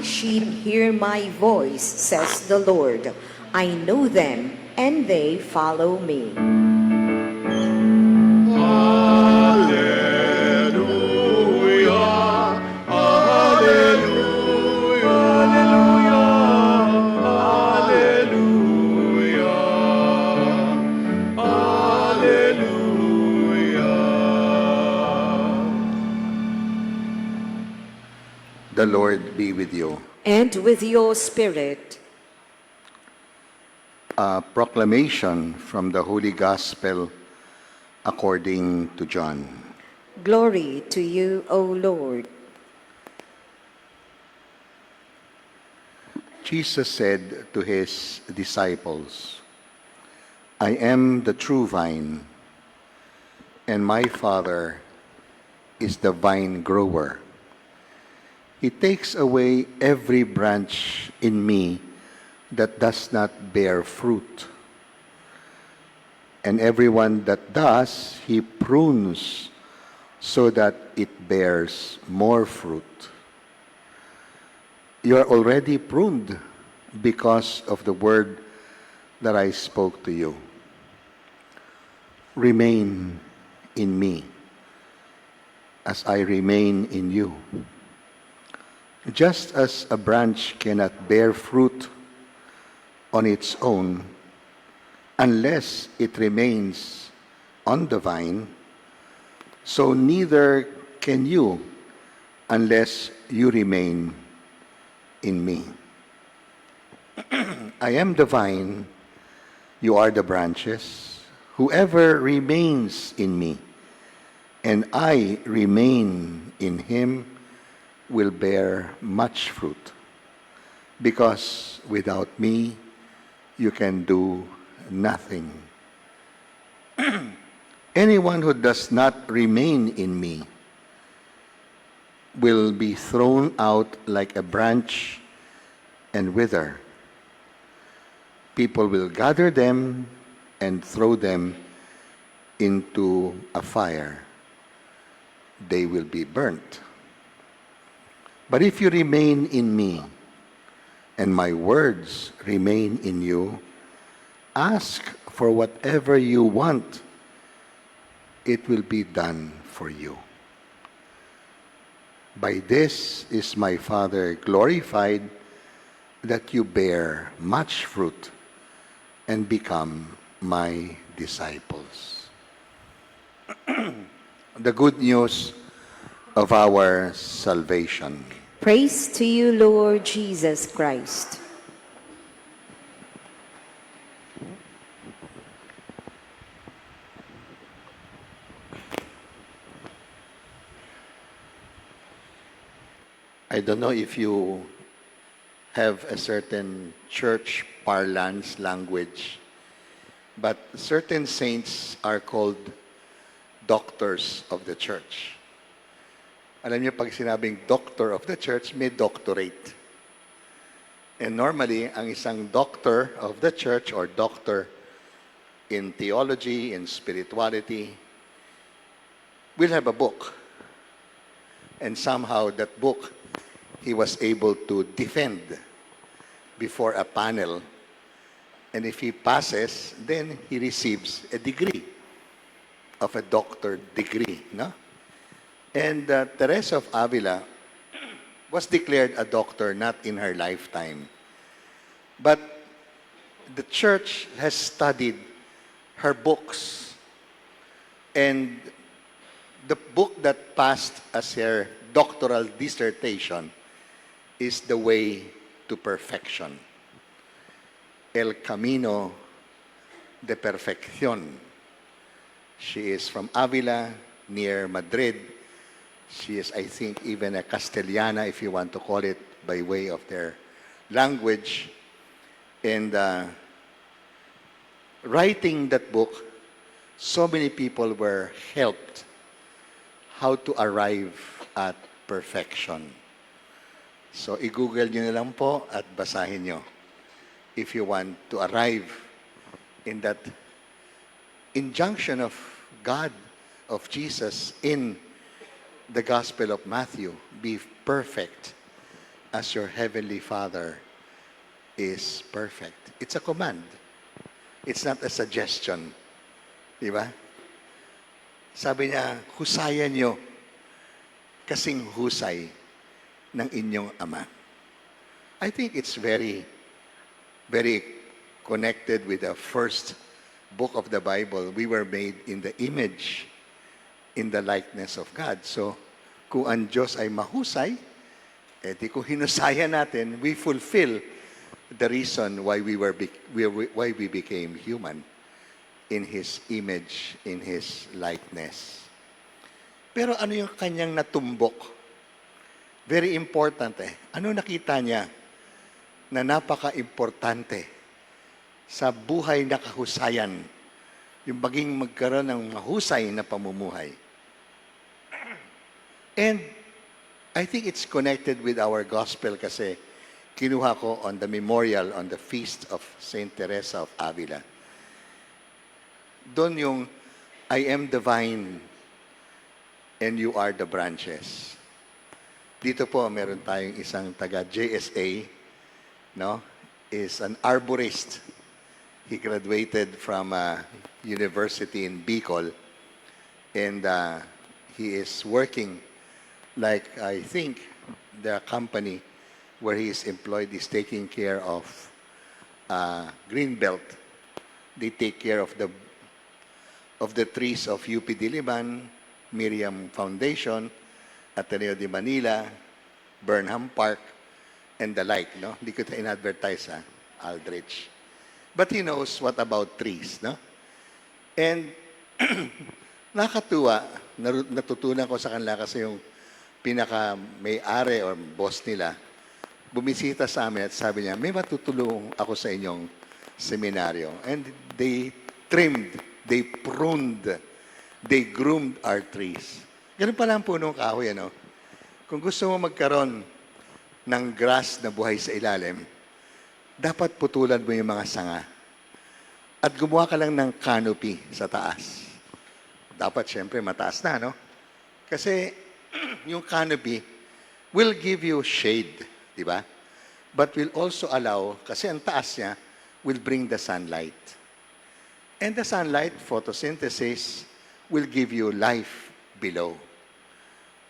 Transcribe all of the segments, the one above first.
sheep hear my voice, says the Lord. I know them, and they follow me. Hallelujah, hallelujah, hallelujah, hallelujah. The Lord be with you. And with your spirit. A proclamation from the Holy Gospel according to John. Glory to you, O Lord. Jesus said to his disciples, I am the true vine, and my Father is the vine grower. He takes away every branch in me that does not bear fruit. And everyone that does, he prunes so that it bears more fruit. You are already pruned because of the word that I spoke to you. Remain in me as I remain in you. Just as a branch cannot bear fruit on its own unless it remains on the vine, so neither can you unless you remain in me. I am the vine, you are the branches. Whoever remains in me, and I remain in him, will bear much fruit. Because without me, you can do nothing. Anyone who does not remain in me will be thrown out like a branch and wither. People will gather them and throw them into a fire. They will be burnt. But if you remain in me, and my words remain in you, ask for whatever you want. It will be done for you. By this is my Father glorified, that you bear much fruit and become my disciples. The good news of our salvation. Praise to you, Lord Jesus Christ. I don't know if you have a certain church parlance language, but certain saints are called doctors of the church. Alam niyo, pag sinabing doctor of the church, may doctorate. And normally, ang isang doctor of the church or doctor in theology, in spirituality, will have a book. And somehow that book, he was able to defend before a panel. And if he passes, then he receives a degree of a doctor degree, no? And Teresa of Avila was declared a doctor not in her lifetime. But the church has studied her books. And the book that passed as her doctoral dissertation is The Way to Perfection. El Camino de Perfección. She is from Avila, near Madrid. She is, I think, even a Castellana, if you want to call it, by way of their language. And writing that book, so many people were helped how to arrive at perfection. So, i-google nyo na lang po at basahin nyo if you want to arrive in that injunction of God, of Jesus in the Gospel of Matthew, be perfect as your heavenly Father is perfect. It's a command. It's not a suggestion. Di ba? Sabi niya, husayan niyo kasing husay ng inyong Ama. I think it's very, very connected with the first book of the Bible. We were made in the image, in the likeness of God. So, kung ang Diyos ay mahusay, di kung hinusayan natin, we fulfill the reason why why we became human in His image, in His likeness. Pero ano yung kanyang natumbok? Very important Ano nakita niya na napaka-importante sa buhay na kahusayan? Yung maging magkaroon ng mahusay na pamumuhay. And I think it's connected with our gospel kasi kinuha ko on the memorial on the feast of Saint Teresa of Avila. Doon yung I am the vine and you are the branches. Dito po meron tayong isang taga JSA, no? Is an arborist. He graduated from a university in Bicol and he is working like I think the company where he is employed is taking care of Greenbelt. They take care of the trees of UP Diliman, Miriam Foundation, Ateneo de Manila, Burnham Park, and the like. No? Hindi ko ito in-advertise, Aldrich. But he knows what about trees. No? And nakatuwa, natutunan ko sa kanila kasi yung pinaka-may-ari or boss nila, bumisita sa amin at sabi niya, may matutulong ako sa inyong seminaryo. And they trimmed, they pruned, they groomed our trees. Ganun pala ang punong kahoy, ano? Kung gusto mo magkaroon ng grass na buhay sa ilalim, dapat putulan mo yung mga sanga. At gumawa ka lang ng canopy sa taas. Dapat, syempre, mataas na, no? Kasi yung canopy will give you shade. Di ba? But will also allow, kasi ang taas niya, will bring the sunlight. And the sunlight, photosynthesis, will give you life below.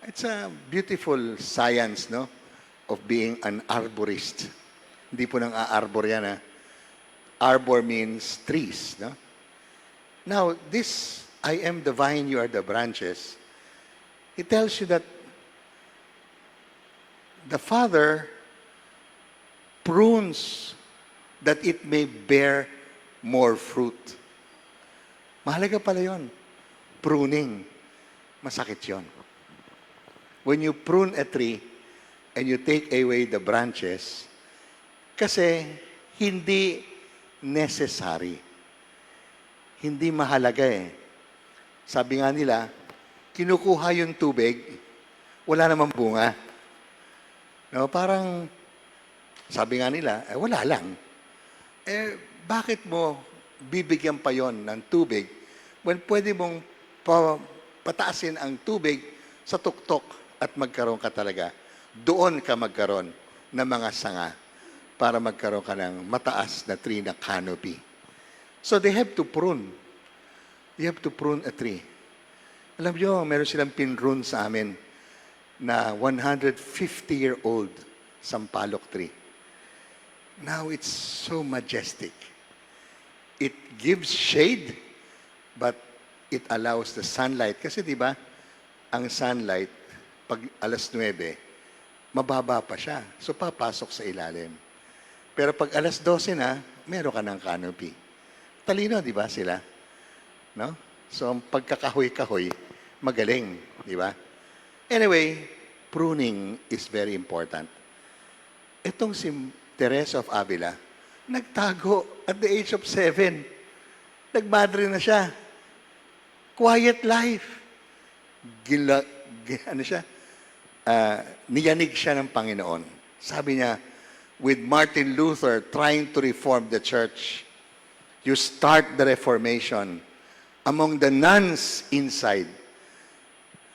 It's a beautiful science, no? Of being an arborist. Hindi po nang aarbor yan, Arbor means trees, no? Now, this, I am the vine, you are the branches, it tells you that the Father prunes that it may bear more fruit. Mahalaga pala yun. Pruning. Masakit yun. When you prune a tree and you take away the branches, kasi hindi necessary. Hindi mahalaga Sabi nga nila, kinukuha yung tubig, wala namang bunga. No, parang, sabi nga nila, wala lang. Bakit mo bibigyan pa yon ng tubig when pwede mong pataasin ang tubig sa tuktok at magkaroon ka talaga. Doon ka magkaroon ng mga sanga para magkaroon ka ng mataas na tree na canopy. So they have to prune. You have to prune a tree. Alam nyo, meron silang pinrune sa amin na 150-year-old sampalok tree. Now it's so majestic. It gives shade, but it allows the sunlight. Kasi di ba, ang sunlight, pag alas 9, mababa pa siya. So papasok sa ilalim. Pero pag alas 12 na, meron ka ng canopy. Talino, di ba sila? No? So ang pagkakahoy-kahoy, magaling. Di ba? Anyway, pruning is very important. Itong si Teresa of Avila, nagtago at the age of 7. Nagmadre na siya. Quiet life. Niyanig siya ng Panginoon. Sabi niya, with Martin Luther trying to reform the church, you start the Reformation among the nuns inside.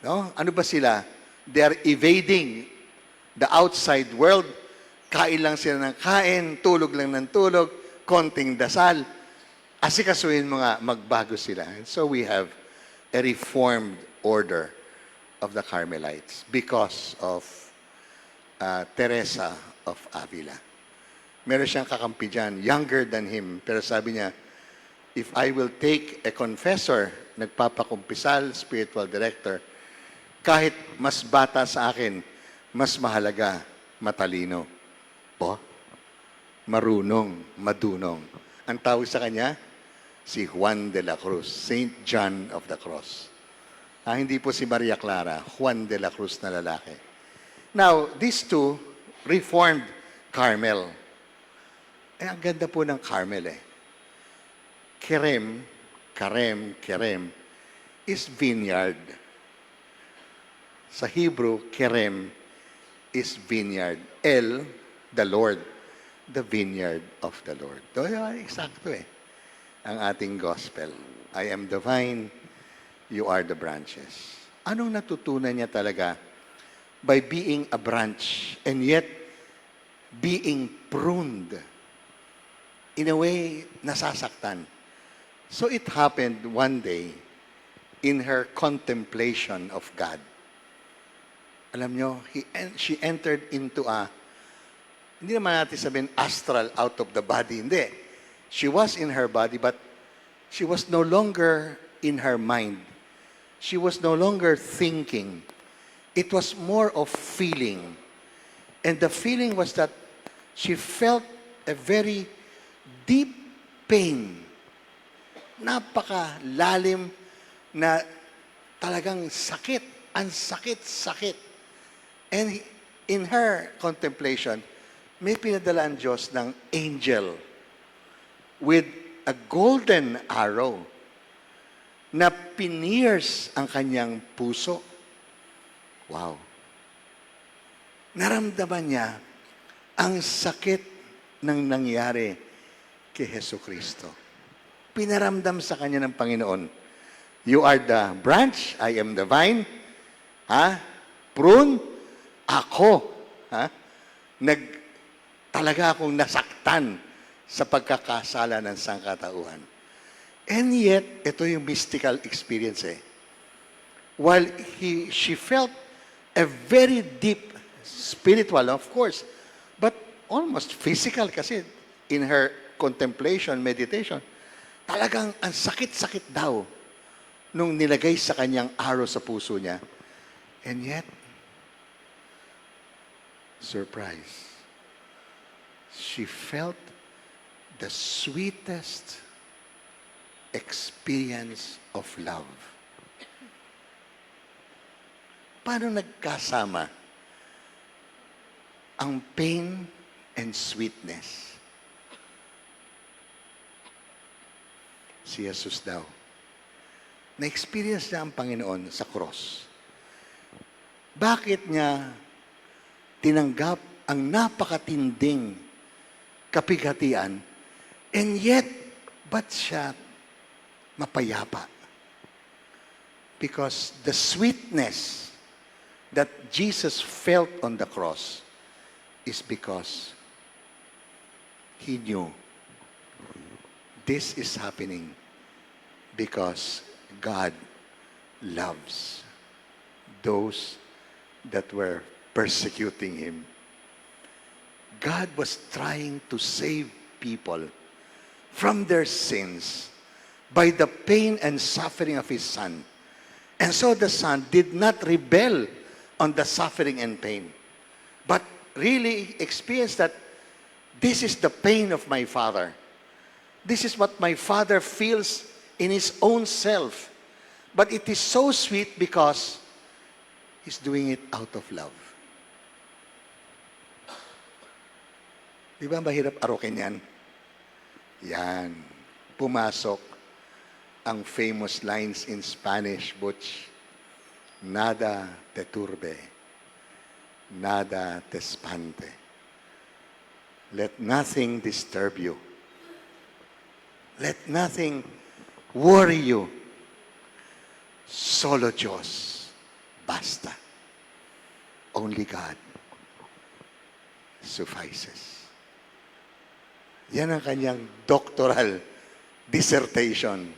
No? Ano ba sila? They are evading the outside world Kain lang sila ng kain, tulog lang ng tulog, konting dasal. Asikasuhin mo nga, magbago sila. And so we have a reformed order of the Carmelites because of Teresa of Avila. Meron siyang kakampi dyan, younger than him. Pero sabi niya, if I will take a confessor, nagpapakumpisal, spiritual director, kahit mas bata sa akin, mas mahalaga, matalino. Po? Marunong, madunong. Ang tawag sa kanya, si Juan de la Cruz, Saint John of the Cross. Hindi po si Maria Clara, Juan de la Cruz na lalaki. Now, these two reformed Carmel. Ang ganda po ng Carmel Kerem is vineyard. Sa Hebrew, Kerem is vineyard. The Lord, the vineyard of the Lord. Eksakto ang ating gospel. I am the vine, you are the branches. Anong natutunan niya talaga by being a branch and yet being pruned? In a way, nasasaktan. So it happened one day in her contemplation of God. Alam nyo, she entered into hindi naman natin sabihin astral, out of the body. Hindi. She was in her body, but she was no longer in her mind. She was no longer thinking. It was more of feeling. And the feeling was that she felt a very deep pain. Napakalalim na talagang sakit. Ang sakit-sakit. And in her contemplation, may pinadala ang Diyos ng angel with a golden arrow na pinierce ang kanyang puso. Wow. Naramdaman niya ang sakit ng nangyari kay Jesucristo. Pinaramdam sa kanya ng Panginoon, you are the branch, I am the vine. Prune, ako. Talaga akong nasaktan sa pagkakasala ng sangkatauhan. And yet, ito yung mystical experience While she felt a very deep spiritual, of course, but almost physical kasi in her contemplation, meditation, talagang ang sakit-sakit daw nung nilagay sa kanyang arrow sa puso niya. And yet, surprise. She felt the sweetest experience of love. Paano nagkasama ang pain and sweetness? Si Jesus daw. Na-experience niya ang Panginoon sa cross. Bakit niya tinanggap ang napakatinding kapighatian, and yet, ba't siya mapayapa? Because the sweetness that Jesus felt on the cross is because he knew this is happening because God loves those that were persecuting him. God was trying to save people from their sins by the pain and suffering of his Son. And so the Son did not rebel on the suffering and pain, but really experienced that this is the pain of my Father. This is what my Father feels in his own self. But it is so sweet because he's doing it out of love. Di ba mahirap arokin yan? Yan. Pumasok ang famous lines in Spanish, Butch. Nada te turbe, nada te espante. Let nothing disturb you. Let nothing worry you. Solo Diyos. Basta. Only God. suffices. Yan ang kanyang doctoral dissertation.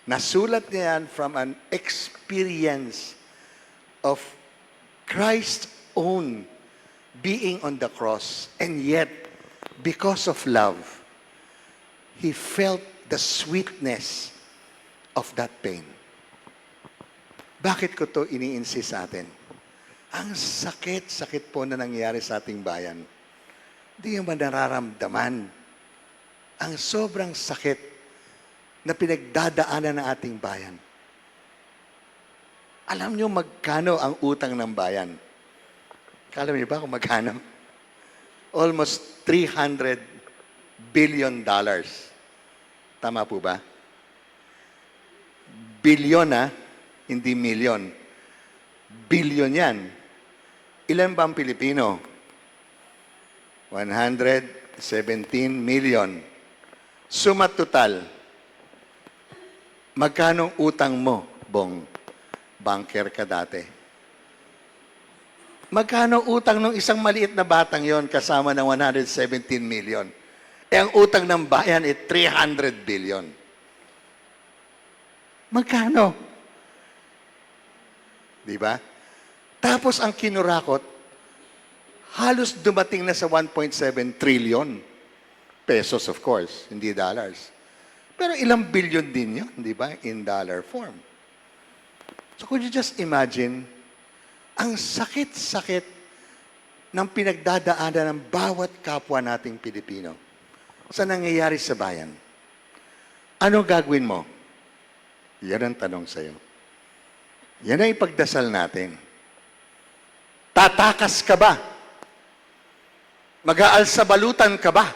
Nasulat niya yan from an experience of Christ's own being on the cross. And yet, because of love, he felt the sweetness of that pain. Bakit ko to ini-insist sa atin? Ang sakit-sakit po na nangyayari sa ating bayan. Hindi mo nararamdaman ang sobrang sakit na pinagdadaanan ng ating bayan. Alam niyo magkano ang utang ng bayan? Alam niyo ba kung magkano? Almost $300 billion. Tama po ba? Bilyon hindi milyon. Bilyon yan. Ilan ba ang Pilipino? 117 million. Suma total. Magkano utang mo, Bong? Banker ka dati. Magkano utang ng isang maliit na batang yon kasama ng 117 million? Eh, ang utang ng bayan ay 300 billion. Magkano? Di ba? Tapos ang kinurakot, halos dumating na sa 1.7 trillion pesos, of course, hindi dollars. Pero ilang billion din yun, di ba? In dollar form. So could you just imagine, ang sakit-sakit ng pinagdadaanan ng bawat kapwa nating Pilipino sa nangyayari sa bayan. Ano gagawin mo? Yan ang tanong sa'yo. Yan ang ipagdasal natin. Tatakas ka ba? Mag-aalsabalutan ka ba?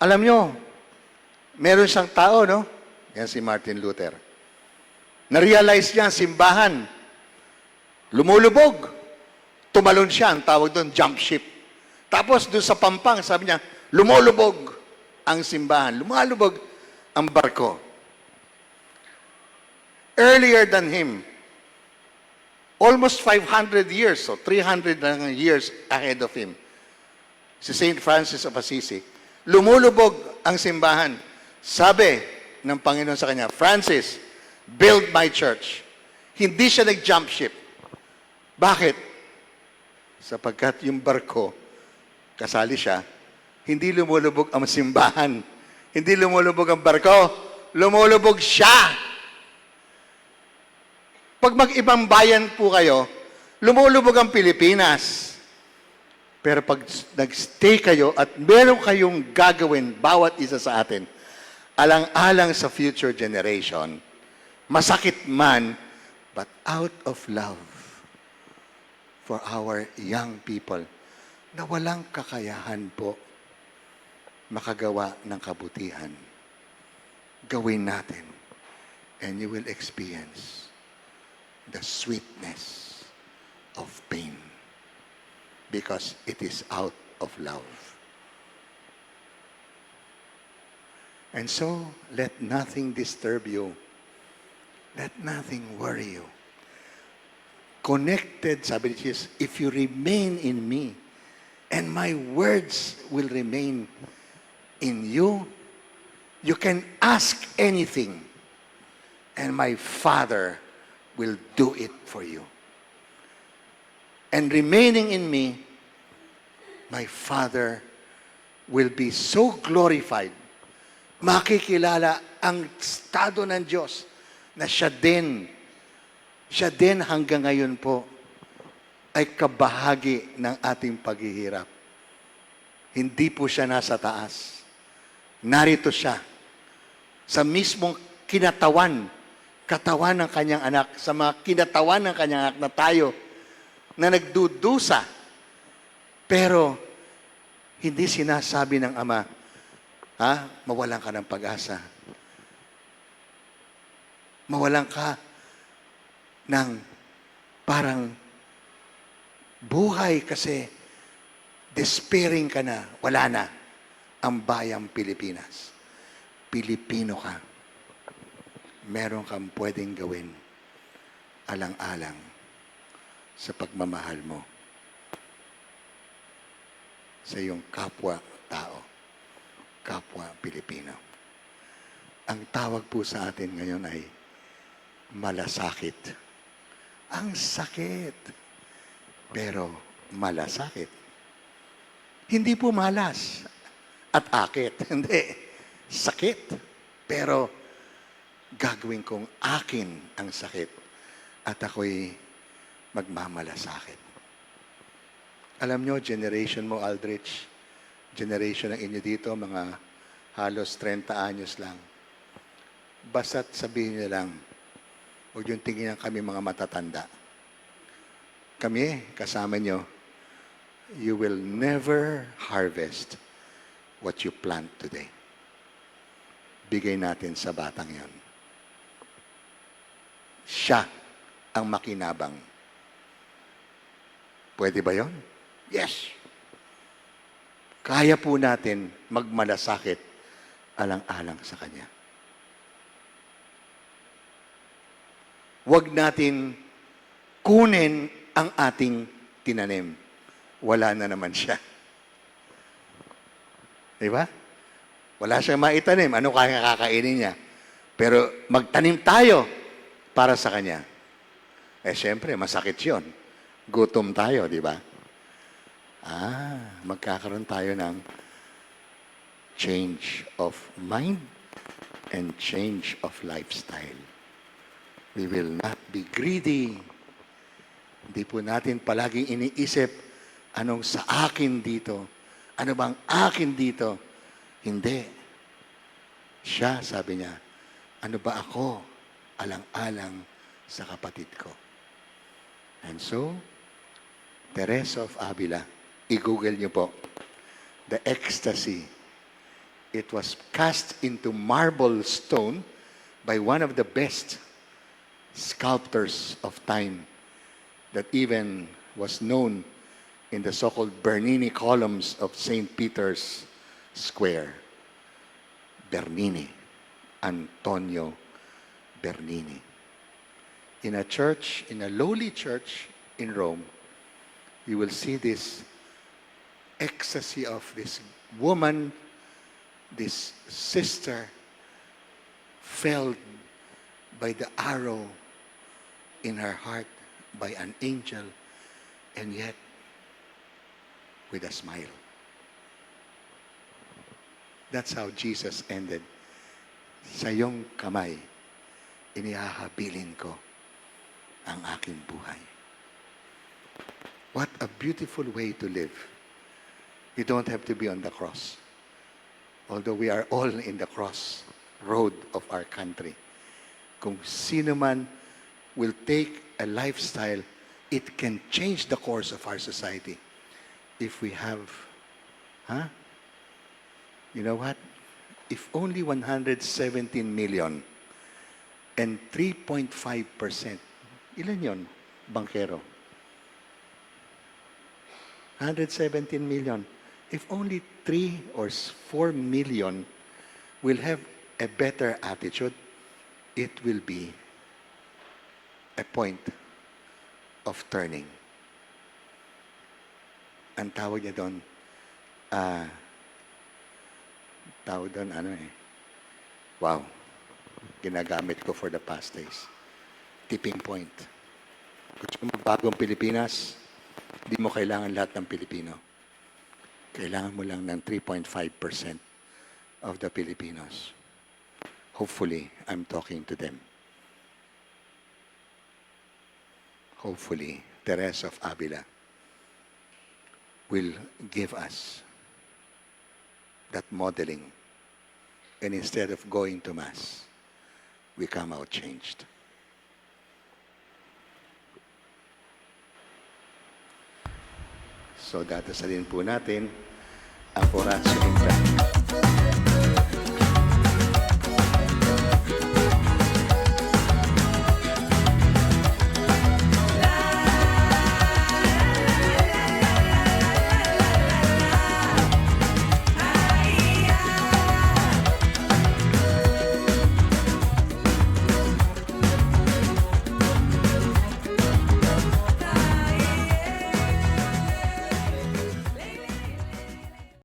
Alam nyo, meron siyang tao, no? Yan si Martin Luther. Na-realize niya ang simbahan. Lumulubog. Tumalon siya. Ang tawag doon, jump ship. Tapos doon sa Pampang, sabi niya, lumulubog ang simbahan. Lumalubog ang barko. Earlier than him, almost 500 years, so 300 years ahead of him, si St. Francis of Assisi, lumulubog ang simbahan. Sabi ng Panginoon sa kanya, Francis, build my church. Hindi siya nag-jump ship. Bakit? Sapagkat yung barko, kasali siya, hindi lumulubog ang simbahan. Hindi lumulubog ang barko, lumulubog siya. Pag mag-ibang bayan po kayo, lumulubog ang Pilipinas. Pero pag nag-stay kayo at meron kayong gagawin, bawat isa sa atin, alang-alang sa future generation, masakit man, but out of love for our young people na walang kakayahan po makagawa ng kabutihan. Gawin natin and you will experience the sweetness of pain because it is out of love. And so, let nothing disturb you. Let nothing worry you. Connected, sabi ni Jesus, if you remain in me, and my words will remain in you, you can ask anything, and my Father will do it for you. And remaining in me, my Father will be so glorified. Makikilala ang estado ng Diyos na siya din hanggang ngayon po ay kabahagi ng ating paghihirap. Hindi po siya nasa taas. Narito siya sa mismong katawan ng kanyang anak, sa mga kinatawan ng kanyang anak na tayo, na nagdudusa. Pero, hindi sinasabi ng Ama, mawalan ka ng pag-asa. Mawalan ka ng parang buhay kasi despairing ka na, wala na ang bayang Pilipinas. Pilipino ka. Meron kang pwedeng gawin alang-alang sa pagmamahal mo. sa iyong kapwa-tao, kapwa Pilipino. Ang tawag po sa atin ngayon ay malasakit. Ang sakit, pero malasakit. Hindi po malas at akit. Hindi. Sakit. Pero gagawin kong akin ang sakit at ako'y magmamalasakit. Alam nyo, generation mo, Aldrich, generation ng inyo dito, mga halos 30 anyos lang. Basta't sabihin nyo lang, huwag yung tingin kami mga matatanda. Kami, kasama nyo, you will never harvest what you plant today. Bigay natin sa batang yon. Siya ang makinabang. Pwede ba yon? Yes. Kaya po natin magmalasakit alang-alang sa Kanya. Huwag natin kunin ang ating tinanim. Wala na naman siya. Di ba? Wala siyang maitanim. Ano kaya kakainin niya? Pero magtanim tayo para sa Kanya. Siyempre, masakit yun. Gutom tayo, di ba? Magkakaroon tayo ng change of mind and change of lifestyle. We will not be greedy. Hindi po natin palaging iniisip, anong sa akin dito? Ano bang akin dito? Hindi. Siya, sabi niya, ano ba ako alang-alang sa kapatid ko? And so, Teresa of Avila, i-google niyo po, the ecstasy. It was cast into marble stone by one of the best sculptors of time that even was known in the so-called Bernini columns of St. Peter's Square. Bernini, Antonio Bernini. In a church, in a lowly church in Rome, you will see this ecstasy of this woman, this sister, felled by the arrow in her heart by an angel, and yet with a smile. That's how Jesus ended. Sa iyong kamay, inihahabilin ko ang aking buhay. What a beautiful way to live. You don't have to be on the cross. Although we are all in the cross road of our country. Kung sino man will take a lifestyle, it can change the course of our society. If we have, you know what? If only 117 million and 3.5%, ilan yon, bankero? 117 million. If only 3 or 4 million will have a better attitude, it will be a point of turning. Ang tawag niya doon, wow, ginagamit ko for the past days. Tipping point. Gusto mo magbagong Pilipinas, hindi mo kailangan lahat ng Pilipino. Kailangan mo lang ng 3.5% of the Filipinos. Hopefully, I'm talking to them. Hopefully, Teresa of Avila will give us that modeling. And instead of going to Mass, we come out changed. So, dadasalin po natin ang Oratio Intra.